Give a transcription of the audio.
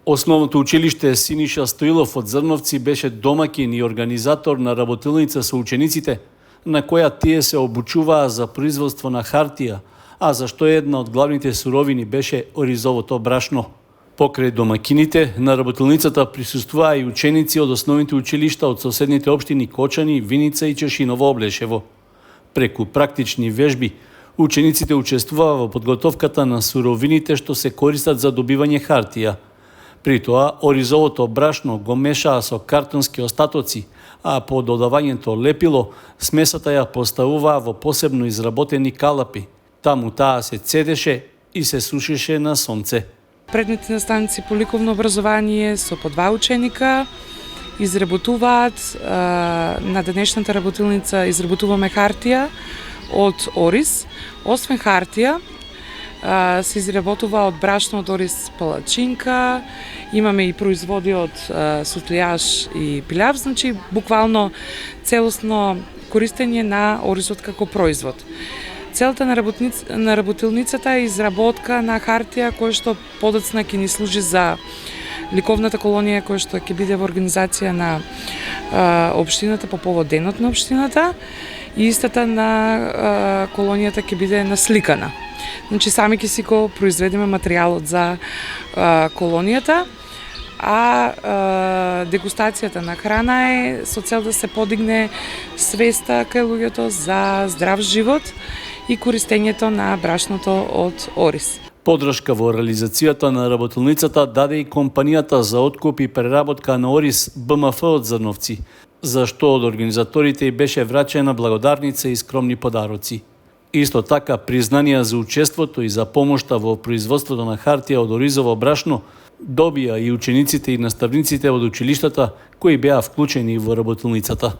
Основното училиште Синиша Стоилов од Зрновци беше домаќин и организатор на работилница со учениците, на која тие се обучуваа за производство на хартија, а зашто една од главните суровини беше оризовото брашно. Покрај домакините, на работилницата присуствуваа и ученици од основните училишта од соседните општини Кочани, Виница и Чешиново Облешево. Преку практични вежби, учениците учествуваа во подготовката на суровините што се користат за добивање хартија. При тоа, оризовото брашно го мешаа со картонски остатоци, а по додавањето лепило, смесата ја поставуваа во посебно изработени калапи. Таму таа се цедеше и се сушеше на сонце. Предметни наставници по ликовно образование со по 2 ученика изработуваат на денешната работилница изработуваме хартија од ориз. Освен хартија, се изработува од брашно од ориз палачинка, имаме и производи од сутлијаш и пилјав, значи буквално целосно користење на оризот како производ. Целта на работилницата е изработка на хартија која што подоцна ќе ни служи за ликовната колонија која што ќе биде во организација на општината по повод денот на општината и истата на колонијата ќе биде насликана. Значи сами ќе си го произведеме материјалот за колонијата, а дегустацијата на храна е со цел да се подигне свеста кај луѓето за здрав живот и користењето на брашното од ориз. Подршка во реализацијата на работилницата даде и компанијата за откуп и преработка на ориз БМФ од Зрновци, за што од организаторите и беше врачена благодарница и скромни подароци. Исто така, признанија за учеството и за помошта во производството на хартија од оризово брашно добија и учениците и наставниците од училиштата кои беа вклучени во работилницата.